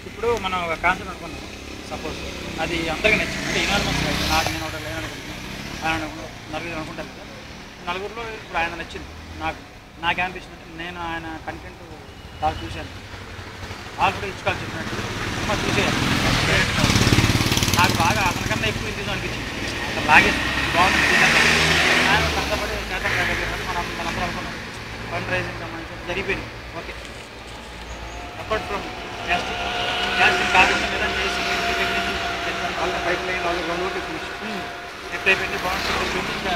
ఇప్పుడు మనం ఒక కాన్సెప్ట్ అనుకున్నాం సపోజ్ అది అందరికీ నచ్చింది అంటే యూనివర్మస్ రైట్ నాకు నేను ఒకటి లేదనుకుంటున్నాను ఆయన నలుగురు అనుకుంటారు కదా నలుగురిలో ఇప్పుడు ఆయన నచ్చింది నాకేమనిపించింది అంటే నేను ఆయన కంటెంట్ బాగా చూశాను ఆల్రెడీ ఇచ్చుకోవాలి చెప్పినట్టు సినిమా చూసేయాలి నాకు బాగా అతనికన్నా ఎక్కువ ఇంటిజం అనిపించింది అసలు లాగేసి బాగుంది ఆయన కష్టపడి చేతం కాగలిగినట్టు మనందరూ అనుకున్నాం ఫండ్ రైజింగ్ సంబంధించి జరిగిపోయింది ఓకే అపార్ట్ ఫ్రమ్ క్యాస్టింగ్ కాకుండా మీద చేసి పైప్ లైన్ వాళ్ళు రెండు ఎట్లయిపోయింది బాగుంటుంది ఇంకా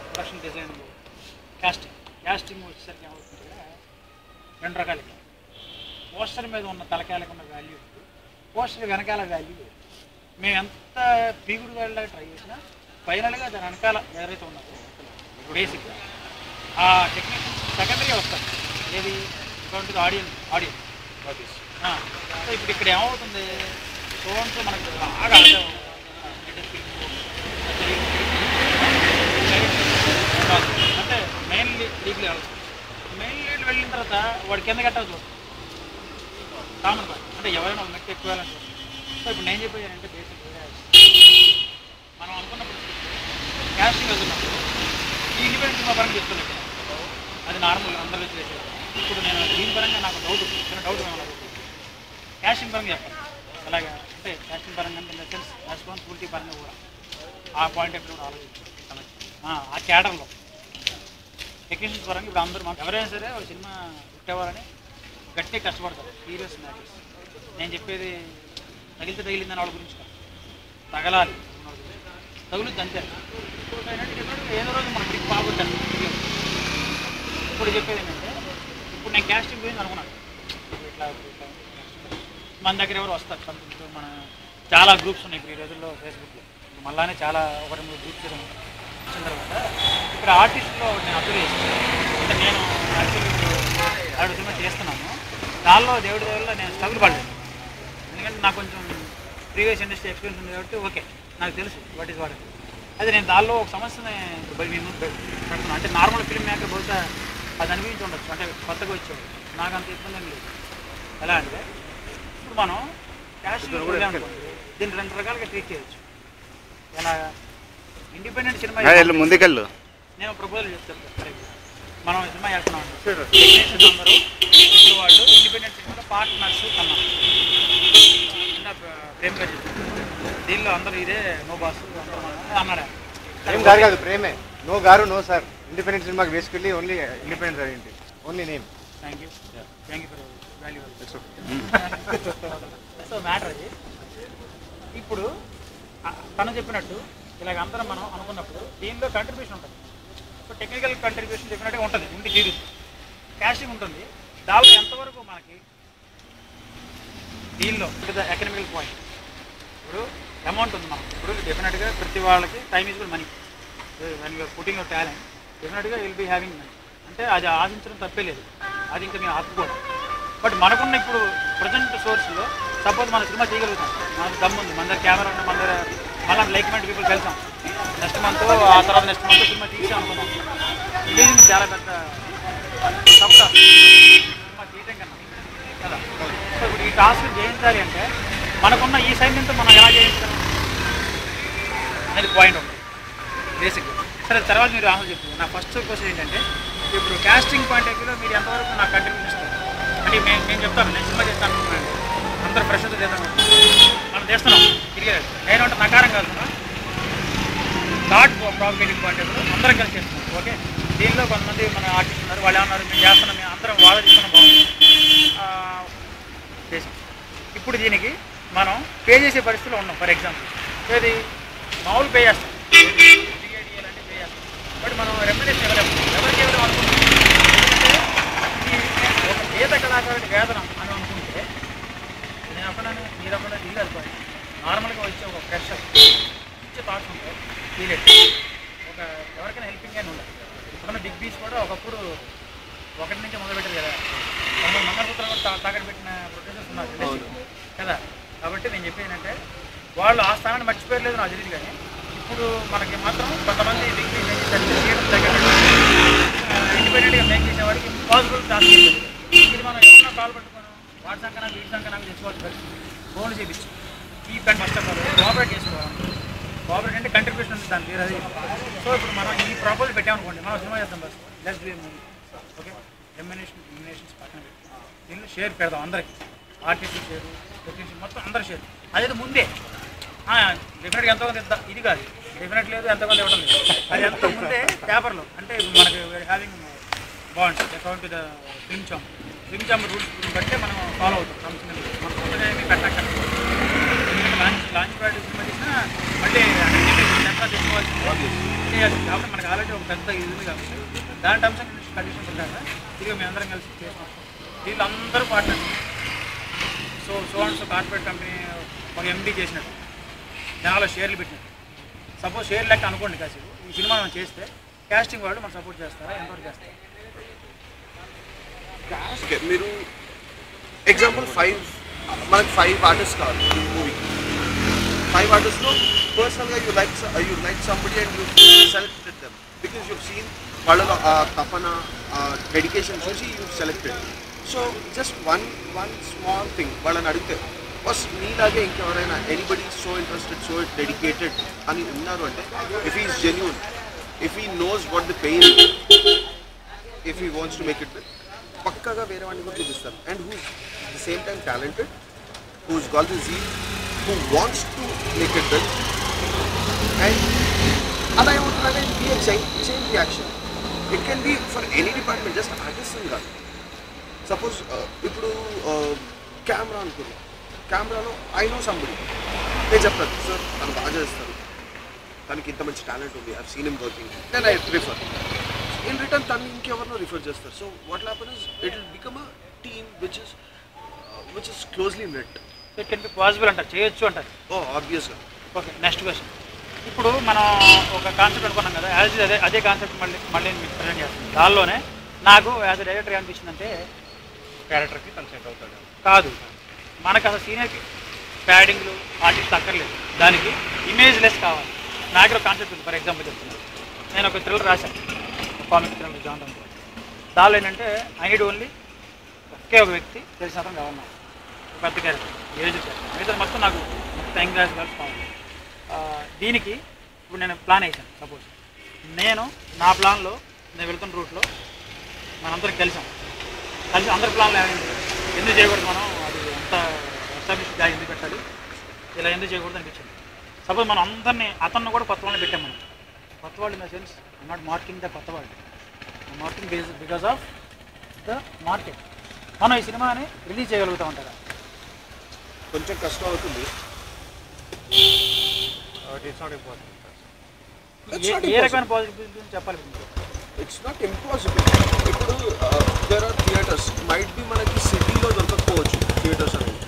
ప్రొడక్షన్ డిజైన్ క్యాస్టింగ్ వచ్చేసరికి ఏమవుతుంటే రెండు రకాలు పోస్టర్ మీద ఉన్న తలకాయలకు ఉన్న వాల్యూ పోస్టర్ వెనకాల వాల్యూ మేము ఎంత పీగుడు వాళ్ళగా ట్రై చేసినా ఫైనల్గా దాని వెనకాల ఎవరైతే ఉన్నారో బేసిక్గా ఆ టెక్నీషియన్స్ సెకండరీగా వస్తారు ఏది ఇటువంటి ఆడియన్స్ సో ఇప్పుడు ఇక్కడ ఏమవుతుంది ఫోన్స్ మనకు బాగా అంటే మెయిన్ లీడ్లు వెళ్ళిన తర్వాత వాడు కింద కట్టాలి చూడండి కామన్ అంటే ఎవరైనా ఒక మెట్టు ఎక్కువ వెళ్ళాలి సో ఇప్పుడు నేను చెప్పేయాలంటే బేసిక్ మనం అనుకున్నప్పుడు క్యాస్టింగ్ వెళ్తున్నప్పుడు ఈ ఇండిపెండెంట్ సినిమా పరంగా చెప్తున్నాను అది నార్మల్ అందరూ చేసేది ఇప్పుడు నేను దీని పరంగా నాకు చిన్న డౌట్ ఏమన్నా క్యాస్టింగ్ పరంగా చెప్పాలి అలాగే అంటే క్యాస్టింగ్ పరంగా అంటే ఇన్ ద సెన్స్ రెస్పాన్సిబిలిటీ పరంగా కూడా ఆ పాయింట్ ఎక్కడ కూడా ఆలోచించాలి ఆ క్యాడర్లో టెక్నీషియన్స్ పరంగా ఇప్పుడు అందరూ మాకు ఎవరైనా సరే ఒక సినిమా పుట్టేవారని గట్టిగా కష్టపడతారు సీరియస్ మ్యాటర్స్ నేను చెప్పేది తగిలిందని వాళ్ళ గురించి కాదు తగలాలి తగులుద్ది అంతే ఏదో రోజు మనకి ట్రిక్ బాగుంటాను ఇప్పుడు చెప్పేది ఏంటంటే ఇప్పుడు నేను క్యాస్టింగ్ గురించి అనుకున్నాను ఇట్లా మన దగ్గర ఎవరు వస్తారు సంథింగ్ మన చాలా గ్రూప్స్ ఉన్నాయి ఇప్పుడు ఈ రోజుల్లో ఫేస్బుక్లో మళ్ళానే చాలా ఒకటి మూడు గ్రూప్స్ వచ్చిన తర్వాత ఇక్కడ ఆర్టిస్ట్లో నేను అప్లై చేస్తాను అంటే నేను యాక్చువల్లీ ఇప్పుడు సినిమా చేస్తున్నాను దానిలో దేవుడి దేవుళ్ళ నేను స్ట్రగుల్ పడలేదు ఎందుకంటే నాకు కొంచెం ప్రీవియస్ ఇండస్ట్రీ ఎక్స్పీరియన్స్ ఉంది కాబట్టి ఓకే నాకు తెలుసు వాట్ ఈస్ వాట్ అది నేను దానిలో ఒక సమస్యని మేము పెడుతున్నాను అంటే నార్మల్ ఫిల్మ్ మేకర్ బహుశా అది అనిపించి ఉండొచ్చు అంటే కొత్తగా వచ్చేవాడు నాకు అంత ఇబ్బంది ఏం లేదు ఎలా అంటే ఇప్పుడు మనం క్యాష్ దీన్ని రెండు రకాలుగా ట్రీట్ చేయొచ్చు ఎలా ఇండిపెండెంట్ సినిమా ముందుకెళ్ళు నేను ప్రపోజల్ చెప్తాను కరెక్ట్ మనం సినిమా చేస్తున్నాం టెక్నీషియన్స్ అందరూ ఇప్పుడు వాళ్ళు ఇండిపెండెంట్ సినిమాలో పార్ట్నర్స్ అన్నాం చిన్న ప్రేమగా చెప్తాను దీనిలో అందరూ ఇదే నో బాస్ అన్నాడు ప్రేమ కాదు ప్రేమే నో గారు నో సార్ ఇండిపెండెంట్ సినిమాకి బేసికల్లీ ఓన్లీ ఇండిపెండెంట్ సార్ ఏంటి only name thank you for valuable so matter అది ఇప్పుడు తను చెప్పినట్టు ఇలాగ అందరం మనం అనుకున్నప్పుడు దీనిలో కంట్రిబ్యూషన్ ఉంటుంది సో టెక్నికల్ కంట్రిబ్యూషన్ చెప్పినట్టుగా ఉంటుంది ఉండి తీరుస్తుంది క్యాషింగ్ ఉంటుంది దానిలో ఎంతవరకు మనకి దీనిలో ఎకనామికల్ పాయింట్ ఇప్పుడు అమౌంట్ ఉంది మనం ఇప్పుడు డెఫినెట్గా ప్రతి వాళ్ళకి time is money when you are putting your talent డెఫినెట్గా విల్ బీ హ్యావింగ్ మనీ అంటే అది ఆశించడం తప్పే లేదు అది ఇంకా మేము ఆపుకోవడం బట్ మనకున్న ఇప్పుడు ప్రజెంట్ సోర్స్లో సపోజ్ మన సినిమా చేయగలుగుతాం మనకు దమ్ము ఉంది మన దగ్గర కెమెరా ఉంది మన దగ్గర మళ్ళీ లైక్ మైండ్ పీపుల్ వెళ్తాం నెక్స్ట్ మంత్ ఆ తర్వాత నెక్స్ట్ మంత్ సినిమా తీసాం అనుకున్నాం రిలీజింగ్ చాలా పెద్ద తప్ప సినిమా తీయటం కన్నా కదా సో ఇప్పుడు ఈ టాస్క్ జయించాలి అంటే మనకున్న ఈ సైన్యంతో మనం ఎలా జయించగలం అనేది పాయింట్ ఉంది బేసిక్గా సరే తర్వాత మీరు ఆన్సర్ చెప్తుంది నా ఫస్ట్ క్వశ్చన్ ఏంటంటే ఇప్పుడు కాస్టింగ్ పాయింట్ ఆఫ్ వ్యూలో మీరు ఎంతవరకు నాకు కంట్రిబ్యూషన్ ఇస్తారు అంటే మేము చెప్తాను నేను సినిమా చేస్తాను అనుకుంటున్నాను అందరూ ఫ్రెష్తో చేద్దాం మనం చేస్తున్నాం తిరిగారు నేనంటే నకారం కాదు thought propagating point of view అందరం కలిసి చేస్తున్నాం ఓకే దీనిలో కొంతమంది మన ఆర్టిస్ట్ ఉన్నారు వాళ్ళు ఏమన్నారు మేము చేస్తున్నాం మేము అందరం వాదిస్తున్నాం బాగుంది ఇప్పుడు దీనికి మనం పే చేసే పరిస్థితిలో ఉన్నాం ఫర్ ఎగ్జాంపుల్ ఏది మామూలు పే చేస్తాం అంటే పే చేస్తాం బట్ మనం రెమ్యునరేషన్ ఇవ్వలేము ఎవరికి ఇవ్వడం అనుకుంటున్నాం ఎందుకంటే ఒక గీత కళాకారుడి వేతనం అని అనుకుంటే నేను అక్కడనే మీరు అక్కడ ఇల్లు అనుకోండి నార్మల్గా వచ్చే ఒక ఫ్రెషర్ ఇచ్చే థాట్స్ ఉంటాయి ఫీలెట్ ఒక ఎవరికైనా హెల్పింగ్ అని ఉండాలి ఇప్పుడున్న బిగ్ బీచ్ కూడా ఒకప్పుడు ఒకటి నుంచి మొదలుపెట్టారు కదా మంగళసూత్రం కూడా తాకట్టు పెట్టిన ప్రొడ్యూసర్స్ ఉన్నారు కదా కాబట్టి నేను చెప్పేది ఏంటంటే వాళ్ళు ఆ స్థానాన్ని మర్చిపోయలేదు నాకు తెలియదు కానీ ఇప్పుడు మనకి మాత్రం కొంతమంది బిగ్ బీచ్ ఏం చేశారు చేయడం తగ్గట్టు ఇండిపెండెంట్గా మేక్ చేసే వాడికి పాసిబుల్ టాస్క్ ఇది మనం ఏమన్నా కాల్ పట్టుకోను వాడి సంఖ్య వీడి సంఖ్య తెచ్చుకోవచ్చు పరిస్థితి ఫోన్లు చేయించి ఈ కంటే ఫస్ట్ ఆఫ్ ఆల్ కోఆపరేట్ చేసుకోవాలి. కోఆపరేట్ అంటే కంట్రిబ్యూషన్ ఉంది దాని అది. సో ఇప్పుడు మనం ఈ ప్రపోజల్ పెట్టామనుకోండి, మనం సినిమా చేద్దాం bus let's do movie. Okay, ammunitions పక్కన పెట్టి దీన్ని షేర్ పెడదాం అందరికి, ఆర్టిస్ట్ షేర్, టెక్నీషియన్ మొత్తం అందరూ షేర్. అదైతే ముందే డెఫినెట్గా ఎంతోమంది ఇద్దాం, ఇది కాదు డెఫినెట్ లేదు ఎంతమంది ఇవ్వడం లేదు, అది ఎంతో ముందే పేపర్లో అంటే మనకి హ్యావింగ్ బాగుంటుంది account the film chamber rules బట్టే మనం ఫాలో అవుతాం. సంవత్సరం మనం కొత్తగా ఏమి పెట్టాలి. లాంచ్ ప్యాడ్ సినిమా తీసినా మళ్ళీ ఎంత తెచ్చుకోవాల్సింది చేయాలి కాబట్టి మనకు ఆల్రెడీ ఒక పెద్ద ఇది ఉంది కాబట్టి దాని టర్మ్స్ అండ్ కండిషన్స్ ఉంటాక ఇదిగా మేము అందరం కలిసి చేస్తాం. దీంట్లో అందరూ partners. So and so corporate company ఒక ఎండీ చేసినట్టు జనాలు షేర్లు పెట్టినట్టు. సపోజ్ షేర్ లెక్క అనుకోండి కాసేపు ఈ సినిమా మనం చేస్తే కాస్టింగ్ వాళ్ళు మనం సపోర్ట్ చేస్తారా, ఎంతవరకు చేస్తారా? ఓకే, మీరు ఎగ్జాంపుల్ మనకి 5 ఆర్టిస్ట్ కావాలి ఈ మూవీకి. 5 ఆర్టిస్ట్లో పర్సనల్గా you like somebody and you selected them because you seen వాళ్ళలో తపన డెడికేషన్ చూసి you selected. So just one small thing వాళ్ళని అడిగితే ఫస్ట్ మీలాగే ఇంకెవరైనా anybody so interested so dedicated అని ఉన్నారు అంటే if is genuine, if he knows what the pain, if he wants to make it with పక్కాగా వేరే వాడిని కూడా చూపిస్తారు. And who's the same time talented, who's got the zeal, who wants to make it well. And అలా ఏమంటున్నారంటే it be chain reaction. It can be for any department, just artist అని కాదు. Suppose ఇప్పుడు కెమెరా అనుకున్నాం, కెమెరాలో I know somebody, నేను చెప్తాను sir తను బాగా చేస్తారు, తనకి ఇంత మంచి టాలెంట్ ఉంది, I seen him working, then I refer. In return, తను ఇంకెవరినో రిఫర్ చేస్తారు. So what happen is it will become a team which is closely knit. It can be possible అంటారు, చేయొచ్చు అంటారు. ఆబ్వియస్గా. Okay, next question. ఇప్పుడు మనం ఒక కాన్సెప్ట్ అనుకున్నాం కదా, యాజ్ అదే కాన్సెప్ట్ మళ్ళీ మీకు ప్రజెంట్ చేస్తాను. దానిలోనే నాకు యాజ్ అ డైరెక్టర్ అనిపించిందంటే క్యారెక్టర్కి తను సెట్ అవుతాడు కాదు, మనకు అసలు సీనియర్కి ప్యాడింగ్లు ఆర్టిస్ట్ అక్కర్లేదు, దానికి ఇమేజ్ లెస్ కావాలి. నాకు ఒక కాన్సెప్ట్ ఉంది. ఫర్ ఎగ్జాంపుల్ చెప్తున్నాను, నేను ఒక థ్రిల్లర్ రాశాను, కామిక్ థ్రిల్లర్ జాన్. దానిలో ఏంటంటే ఐ నీడ్ ఓన్లీ ఒకే ఒక వ్యక్తి తెలిసిన అతను కావాలి, నాకు ఒక పెద్ద క్యారెక్టర్ ఏజ్ మిగతా మొత్తం నాకు యంగ్ గ్లాస్ కలిసి కావాలి. దీనికి ఇప్పుడు నేను ప్లాన్ వేసాను. సపోజ్ నేను నా ప్లాన్లో నేను వెళ్తున్న రూట్లో మనందరం కలిసి అందరి ప్లాన్లు ఏమైంది, ఎందుకు చేయకూడదు మనం, అది ఎంత ఎస్టాబ్లిష్ జాగా ఎందుకు పెట్టాలి, ఇలా ఎందుకు చేయకూడదు అనిపించింది. సపోజ్ మనం అందరినీ అతన్ని కూడా కొత్త వాళ్ళని పెట్టాం. మనం కొత్త వాళ్ళు in the sense not marking the కొత్త వాళ్ళు, marking because of the market. మనం ఈ సినిమాని రిలీజ్ చేయగలుగుతూ ఉంటారా? కొంచెం కష్టం అవుతుంది. ఏ రకమైన పాజిటివిటీ చెప్పాలి? It's not impossible. ఇప్పుడు there are theatres, might be మనకి సిటీలో దొరకకపోవచ్చు థియేటర్స్ అనేది.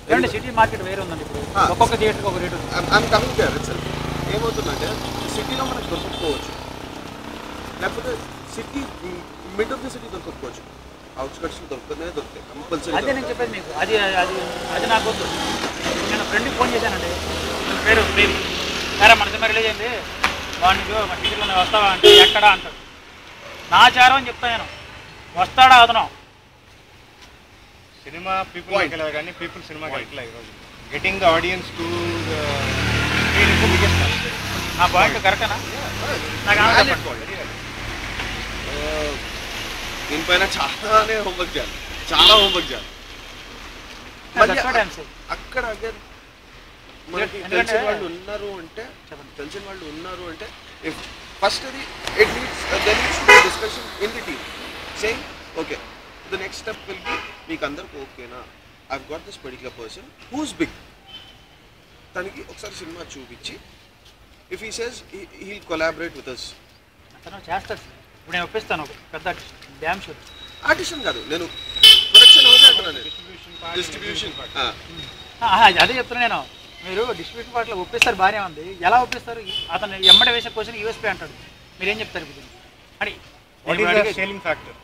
ఏమంటే సిటీ మార్కెట్ వేరే ఉందండి. ఇప్పుడు ఒక్కొక్క థియేటర్కి ఒక రేటు ఉంది. I'm coming there itself. ఏమవుతుందంటే సిటీలో మనకు దొరకకపోవచ్చు, లేకపోతే city mid of the city దొరకకపోవచ్చు, అవుట్స్కట్స్లో దొరుకుతాయి కంపల్సరీ. అదే నేను చెప్పేది మీకు, అది అది అది నాకు వద్దు. నేను ఫ్రెండ్కి ఫోన్ చేశానండి, పేరు ప్రేమ్, సరే మన సినిమా రిలీజ్ అయింది, వాడిని మా టికెట్లో వస్తావా అంటే ఎక్కడా అంటాడు. నా చారం అని చెప్తాను నేను, వస్తాడా అతను. సినిమా పీపుల్ వెళ్ళారు కానీ పీపుల్ సినిమాకి వెళ్ళట్లేదు ఈరోజు. Getting the audience to biggest. నా పాయింట్ కరెక్టేనా? నాకు దీనిపైన చాలానే హోంవర్క్ చేయాలి, చాలా హోంవర్క్ చేయాలి. అక్కడ అగైన్ మనకి తెలిసిన వాళ్ళు ఉన్నారు అంటే ఇఫ్ ఫస్ట్ అది it needs there needs to be discussion in the team saying okay the next step will be మీకు అందరికి ఓకేనా, I got this particular person who's big, తనకి ఒకసారి సినిమా చూపించి if he says he will collaborate with us. అతను చేస్తాడు. ఇప్పుడు నేను ఒప్పిస్తాను ఒక పెద్ద డ్యామ్ షూట్ ఆర్టిషన్ కాదు, నేను ప్రొడక్షన్ హౌస్ అంటున్నాను, డిస్ట్రిబ్యూషన్. అదే చెప్తున్నా నేను. మీరు డిస్ట్రిబ్యూషన్ పార్ట్లో ఒప్పిస్తారు, బాగానే ఉంది. ఎలా ఒప్పిస్తారు? అతను ఎమ్మడ వేసే క్వశ్చన్ యూఎస్పీ అంటాడు, మీరేం చెప్తారు ఇప్పుడు? అని సేలింగ్ ఫ్యాక్టర్